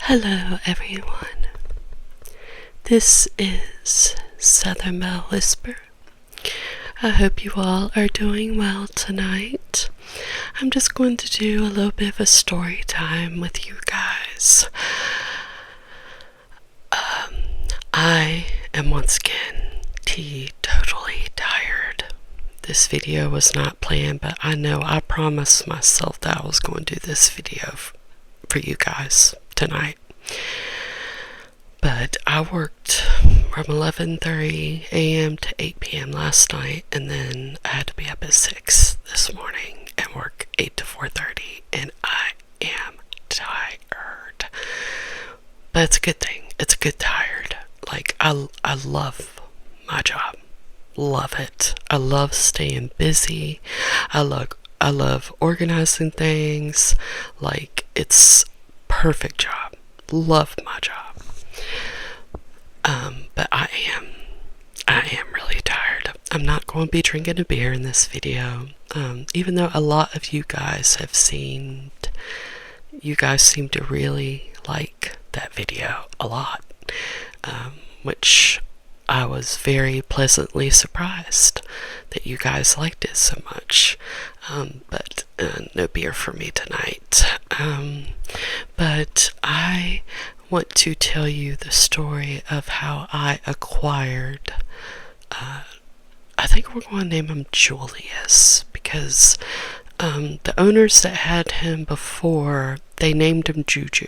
Hello everyone, this is Southern Belle Whisper. I hope you all are doing well tonight. I'm just going to do a little bit of a story time with you guys. I am once again totally tired. This video was not planned, but I promised myself that I was going to do this video for you guys tonight. But I worked from 11:30 a.m. to 8 p.m. last night, and then I had to be up at 6 this morning and work 8 to 4:30, and I am tired. But it's a good thing. It's a good tired. Like, I love my job. Love it. I love staying busy. I love organizing things. Like, it's perfect job. Love my job. But I am really tired. I'm not going to be drinking a beer in this video. Even though a lot of you guys seem to really like that video a lot. Which I was very pleasantly surprised that you guys liked it so much. But no beer for me tonight. But I want to tell you the story of how I acquired, I think we're going to name him Julius, because the owners that had him before, they named him Juju.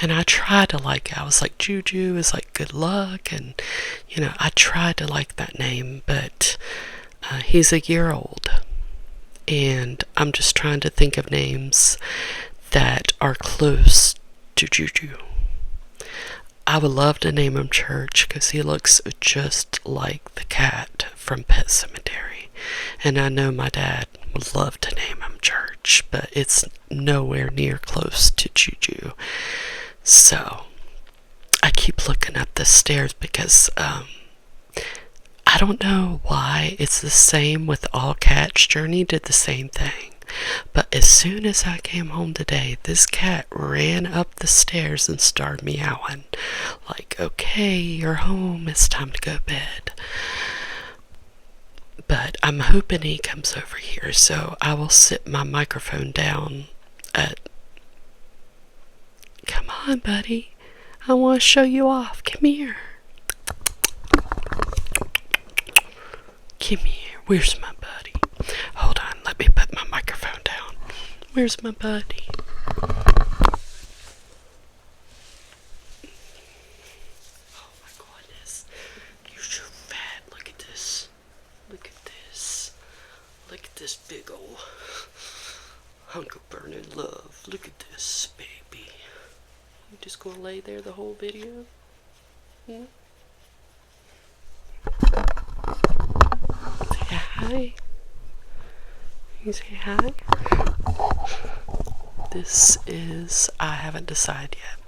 And I tried to like it. I was like, Juju is like good luck, and I tried to like that name, but he's a year old, and I'm just trying to think of names that are close to Juju. I would love to name him Church, because he looks just like the cat from Pet Sematary, and I know my dad would love to name him Church, but it's nowhere near close to Juju. So I keep looking up the stairs because I don't know why it's the same with all cats. Journey did the same thing. But as soon as I came home today, this cat ran up the stairs and started meowing. Like, okay, you're home, it's time to go to bed. But I'm hoping he comes over here, so I will sit my microphone down at... Come on, buddy. I want to show you off. Come here. Come here. Where's my buddy? Hold on. Let me put my microphone down. Where's my buddy? Oh my goodness. You're so fat. Look at this. Look at this. Look at this big old hunk of burning love. Look at this, baby. You just gonna lay there the whole video? Hmm? Say hi. You say hi? This is... I haven't decided yet.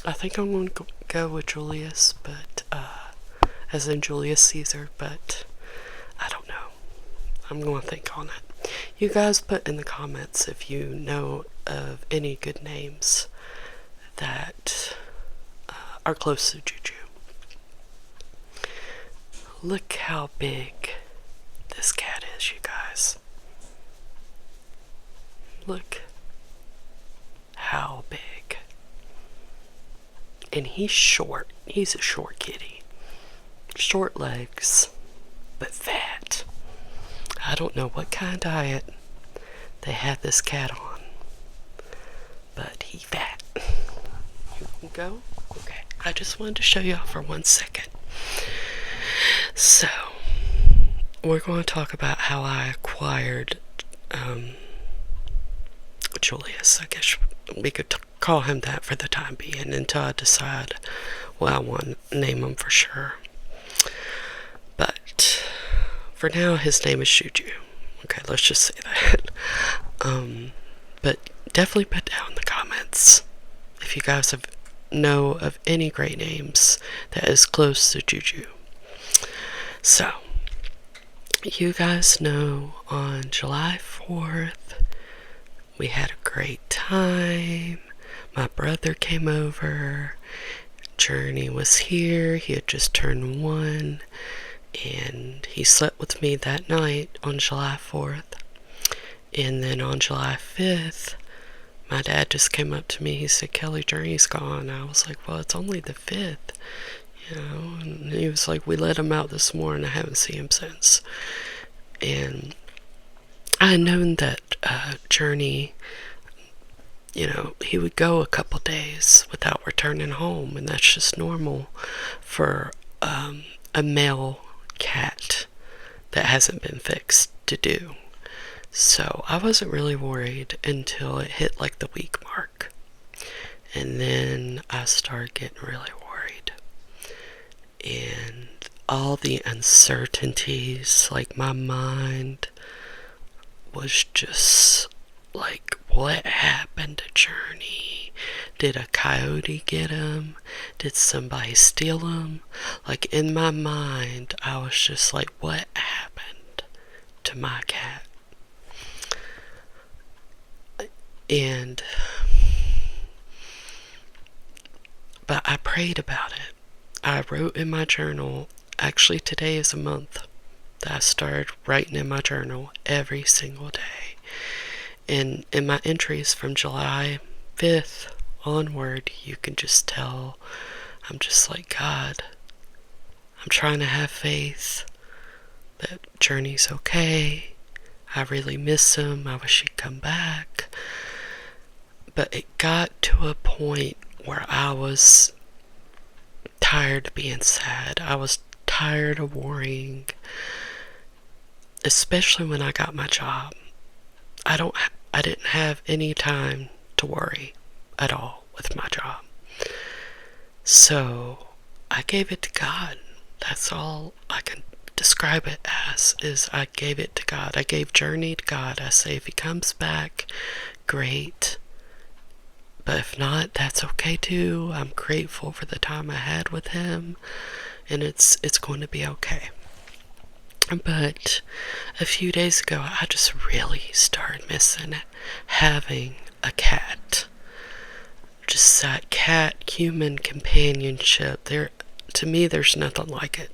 I think I'm going to go with Julius, but, as in Julius Caesar, but I don't know. I'm going to think on it. You guys put in the comments if you know of any good names that are close to Juju. Look how big this cat is, you guys. Look how big. And he's short. He's a short kitty. Short legs, but fat. I don't know what kind of diet they had this cat on, but he fat. You can go? Okay. I just wanted to show you off for 1 second. So, we're going to talk about how I acquired Julius. I guess we could call him that for the time being until I decide what I want to name him for sure. But for now, his name is Juju. Okay, let's just say that. But definitely put down in the comments if you guys know of any great names that is close to Juju. So, you guys know on July 4th, we had a great time. my brother came over. Journey was here. He had just turned 1, and he slept with me that night on July 4th. And then on July 5th, my dad just came up to me. He said, Kelly, Journey's gone. I was like, well, it's only the 5th, you know. And he was like, we let him out this morning. I haven't seen him since. And I had known that Journey, you know, he would go a couple days without returning home, and that's just normal for a male cat that hasn't been fixed to do. So I wasn't really worried until it hit like the week mark, and then I started getting really worried. And all the uncertainties, like my mind was just like, what happened to Journey? Did a coyote get him? Did somebody steal him? Like, in my mind, I was just like, what happened to my cat? But I prayed about it. I wrote in my journal. Actually, today is a month that I started writing in my journal every single day. And in my entries from July 5th onward, you can just tell I'm just like, God, I'm trying to have faith that Journey's okay. I really miss him. I wish he'd come back. But it got to a point where I was tired of being sad. I was tired of worrying, especially when I got my job. I didn't have any time to worry at all with my job. So I gave it to God. That's all I can describe it as, is I gave it to God. I gave Journey to God. I say, if he comes back, great. But if not, that's okay too. I'm grateful for the time I had with him, and it's going to be okay. But a few days ago, I just really started missing having a cat. Just that cat-human companionship. To me, there's nothing like it.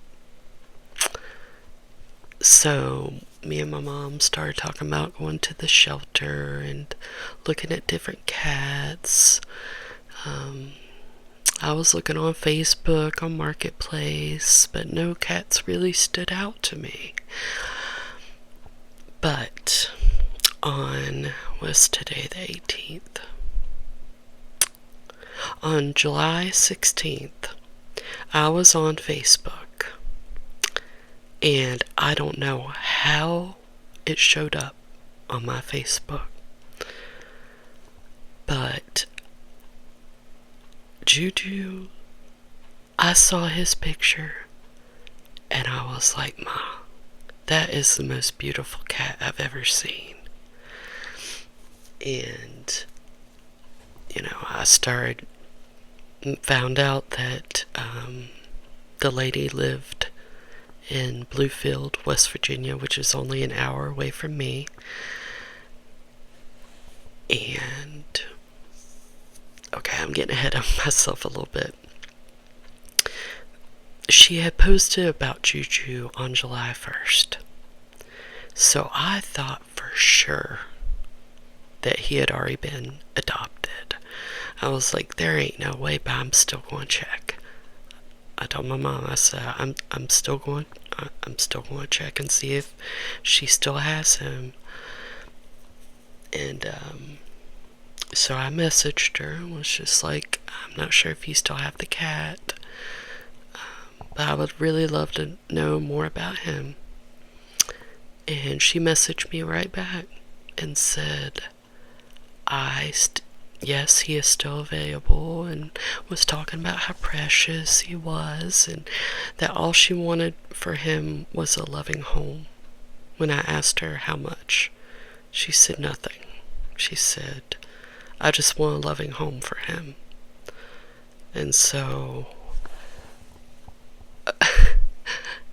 So me and my mom started talking about going to the shelter and looking at different cats. I was looking on Facebook, on Marketplace, but no cats really stood out to me. But was today the 18th? On July 16th, I was on Facebook, and I don't know how it showed up on my Facebook, but Juju, I saw his picture, and I was like, Ma, that is the most beautiful cat I've ever seen. And, you know, I found out that the lady lived in Bluefield, West Virginia, which is only an hour away from me. And okay, I'm getting ahead of myself a little bit. She had posted about Juju on July 1st. So I thought for sure that he had already been adopted. I was like, there ain't no way, but I'm still going to check. I told my mom, I said, I'm still going to check and see if she still has him. And so I messaged her and was just like, I'm not sure if you still have the cat, but I would really love to know more about him. And she messaged me right back and said, yes, he is still available, and was talking about how precious he was, and that all she wanted for him was a loving home. When I asked her how much, she said nothing. She said, I just want a loving home for him. And so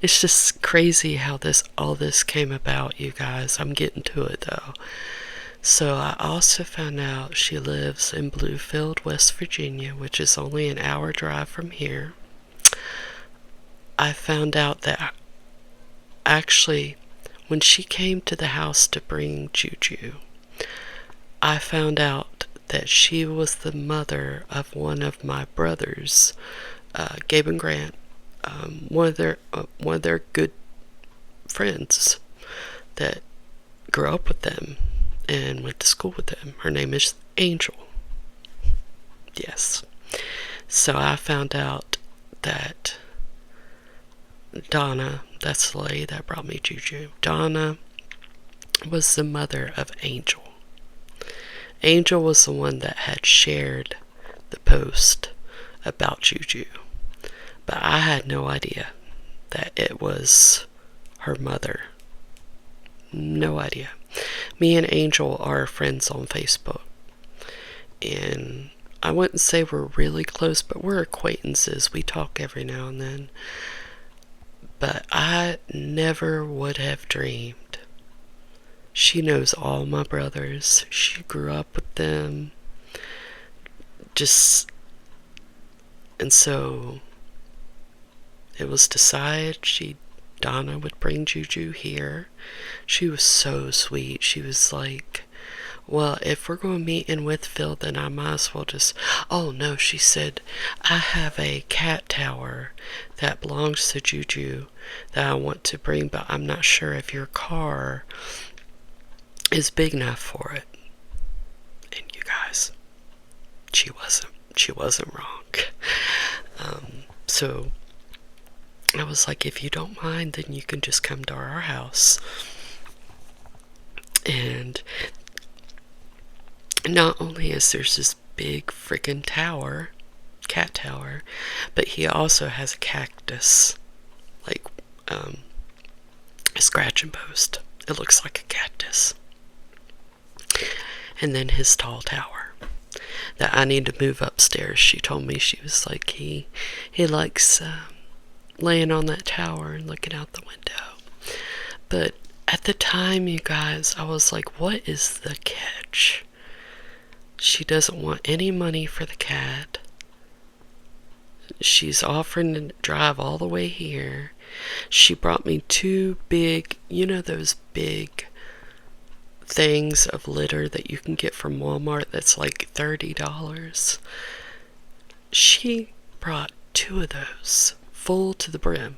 it's just crazy how all this came about, you guys. I'm getting to it though. So I also found out she lives in Bluefield, West Virginia, which is only an hour drive from here. I found out that actually, when she came to the house to bring Juju, I found out that she was the mother of one of my brothers, Gabe and Grant, one of their good friends that grew up with them and went to school with them. Her name is Angel. Yes. So I found out that Donna, that's the lady that brought me Juju, Donna was the mother of Angel. Angel was the one that had shared the post about Juju, but I had no idea that it was her mother. No idea. Me and Angel are friends on Facebook, and I wouldn't say we're really close, but we're acquaintances. We talk every now and then. But I never would have dreamed. She knows all my brothers. She grew up with them. And so it was decided Donna would bring Juju here. She was so sweet. She was like, well, if we're going to meet in Withfield, then I might as well just... Oh, no, she said, I have a cat tower that belongs to Juju that I want to bring, but I'm not sure if your car is big enough for it. And you guys, she wasn't wrong. So I was like, if you don't mind, then you can just come to our house. And not only is there's this big freaking tower, cat tower, but he also has a cactus, like a scratching post. It looks like a cactus. And then his tall tower that I need to move upstairs. She told me, she was like, he likes laying on that tower and looking out the window. But at the time, you guys, I was like, what is the catch? She doesn't want any money for the cat. She's offering to drive all the way here. She brought me 2 big, those big things of litter that you can get from Walmart that's like $30. She brought 2 of those full to the brim.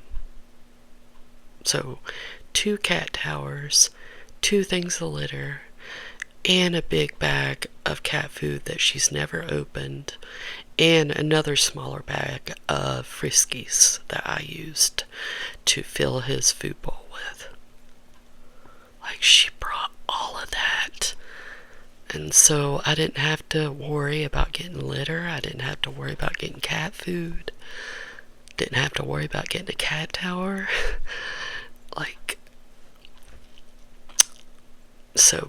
So 2 cat towers, 2 things of litter, and a big bag of cat food that she's never opened, and another smaller bag of Friskies that I used to fill his food bowl with. Like, she brought all of that. And so I didn't have to worry about getting litter. I didn't have to worry about getting cat food. Didn't have to worry about getting a cat tower.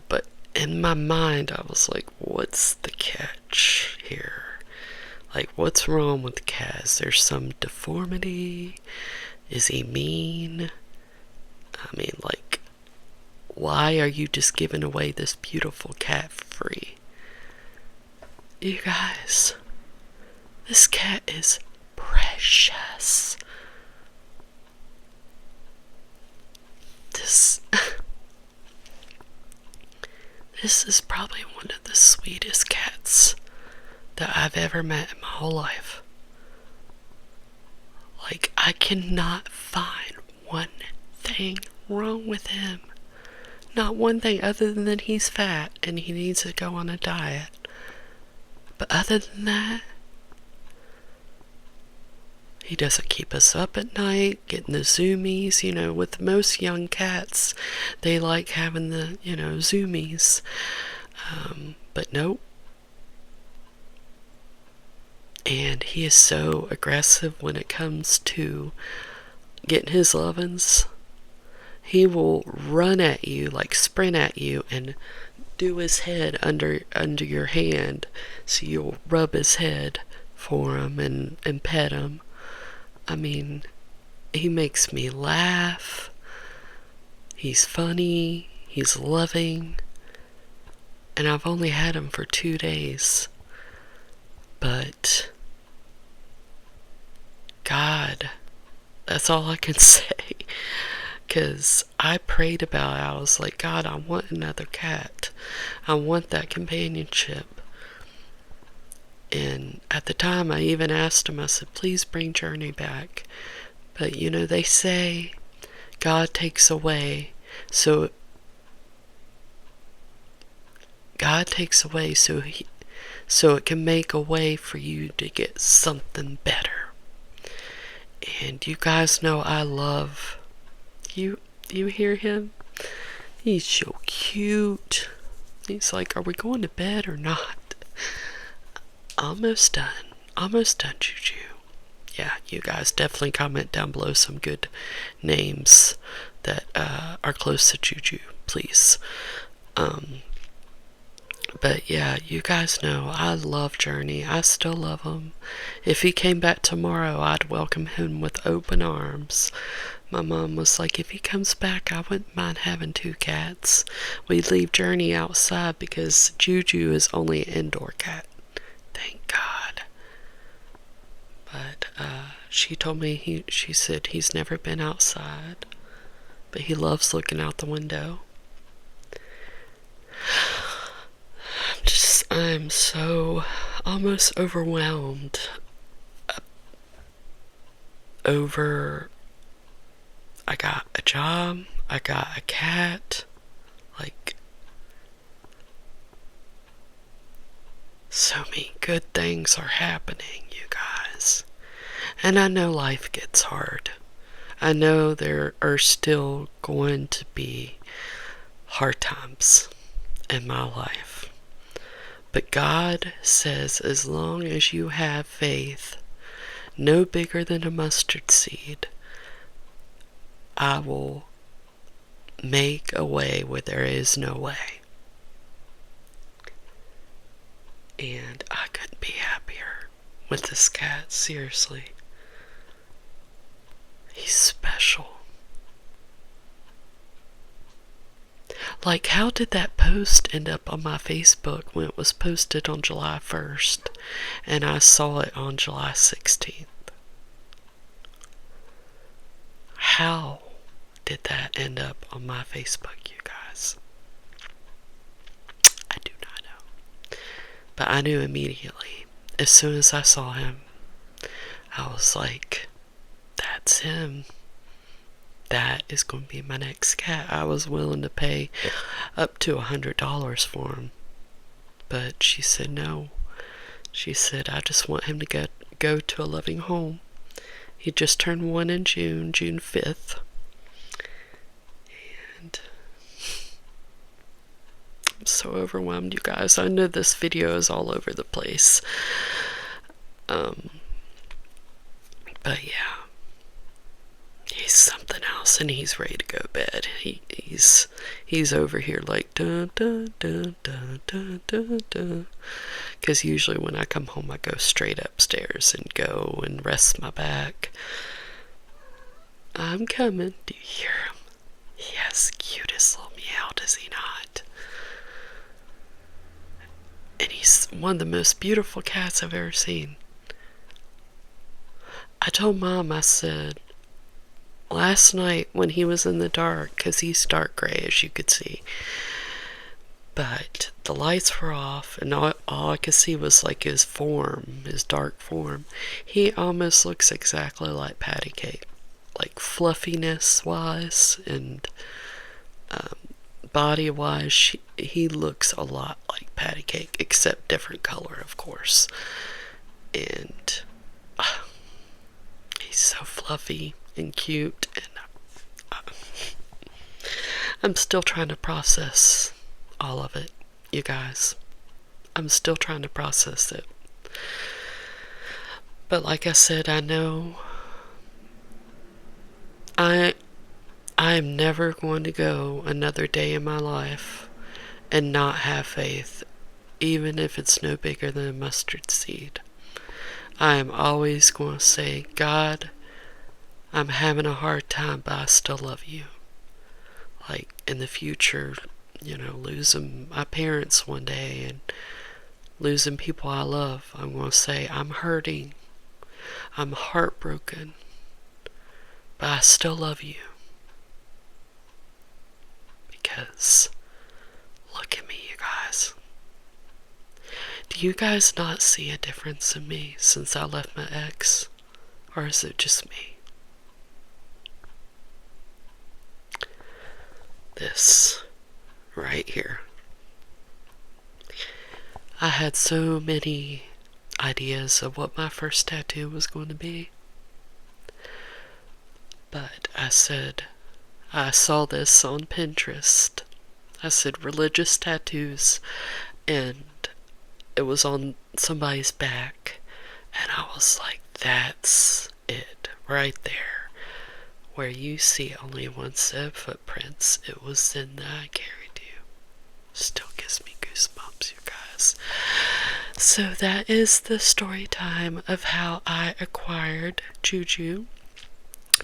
But in my mind, I was like, what's the catch here? Like, what's wrong with the cat? Is there some deformity? Is he mean? I mean, like, why are you just giving away this beautiful cat free? You guys, this cat is precious. This is probably one of the sweetest cats that I've ever met in my whole life. Like, I cannot find one thing wrong with him. Not one thing, other than he's fat and he needs to go on a diet. But other than that, he doesn't keep us up at night, getting the zoomies. With most young cats, they like having the, zoomies. But nope. And he is so aggressive when it comes to getting his lovin's. He will run at you, like sprint at you, and do his head under your hand, so you'll rub his head for him and pet him. I mean, he makes me laugh. He's funny. He's loving. And I've only had him for 2 days. But God, that's all I can say. Because I prayed about it. I was like, God, I want another cat. I want that companionship. And at the time, I even asked him, I said, please bring Journey back. But you know, they say God takes away, so so it can make a way for you to get something better. And you guys know I love you. You hear him? He's so cute. He's like, are we going to bed or not? Almost done. Almost done, Juju. Yeah, you guys definitely comment down below some good names that are close to Juju, please. But yeah, you guys know I love Journey. I still love him. If he came back tomorrow, I'd welcome him with open arms. My mom was like, if he comes back, I wouldn't mind having 2 cats. We'd leave Journey outside because Juju is only an indoor cat. Thank God. But she told me, she said he's never been outside, but he loves looking out the window. I'm so almost overwhelmed over, I got a job, I got a cat, like, so many good things are happening, you guys. And I know life gets hard. I know there are still going to be hard times in my life. But God says as long as you have faith, no bigger than a mustard seed, I will make a way where there is no way. And I couldn't be happier with this cat, seriously. He's special. Like, how did that post end up on my Facebook when it was posted on July 1st and I saw it on July 16th? How did that end up on my Facebook, you guys? I do not know. But I knew immediately. As soon as I saw him, I was like, that's him. That is going to be my next cat. I was willing to pay up to $100 for him. But she said no. She said, I just want him to go to a loving home. He just turned 1 in June 5th. And I'm so overwhelmed, you guys. I know this video is all over the place. But yeah. He's something else, and he's ready to go to bed. He's over here like dun dun dun dun dun dun dun. Because usually when I come home, I go straight upstairs and go and rest my back. I'm coming. Do you hear him? He has the cutest little meow, does he not? And he's one of the most beautiful cats I've ever seen. I told Mom, I said, last night when he was in the dark, because he's dark gray as you could see, but the lights were off and all I could see was like his form, his dark form. He almost looks exactly like Patty Cake, like fluffiness wise and body wise. He looks a lot like Patty Cake, except different color, of course. And he's so fluffy and cute, and I'm still trying to process all of it, you guys. I'm still trying to process it. But like I said, I know I am never going to go another day in my life and not have faith, even if it's no bigger than a mustard seed. I am always going to say, God, I'm having a hard time, but I still love you. Like, in the future, losing my parents one day and losing people I love, I'm going to say I'm hurting. I'm heartbroken. But I still love you. Because look at me, you guys. Do you guys not see a difference in me since I left my ex? Or is it just me? This right here. I had so many ideas of what my first tattoo was going to be. But I saw this on Pinterest. I said religious tattoos, and it was on somebody's back, and I was like, that's it right there. Where you see only one set of footprints, it was then that I carried you. Still gives me goosebumps, you guys. So that is the story time of how I acquired Juju.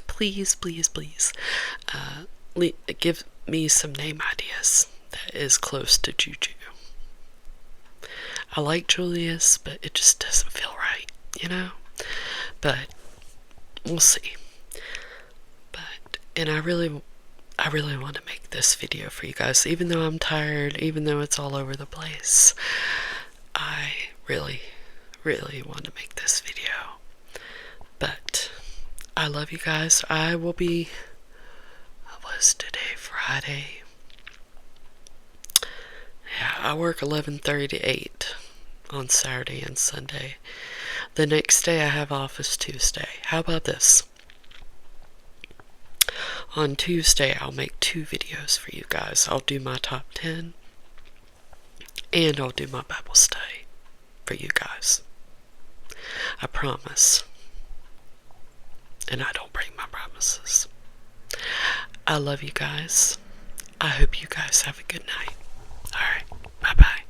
Please, please, please, give me some name ideas that is close to Juju. I like Julius, but it just doesn't feel right, But we'll see. And I really want to make this video for you guys, even though I'm tired, even though it's all over the place. I really, really want to make this video. But I love you guys. I will be, what was today, Friday? Yeah, I work 11:30 to 8 on Saturday and Sunday. The next day I have office Tuesday. How about this? On Tuesday I'll make 2 videos for you guys. I'll do my top 10 and I'll do my Bible study for you guys. I promise. And I don't break my promises. I love you guys. I hope you guys have a good night. Alright, bye-bye.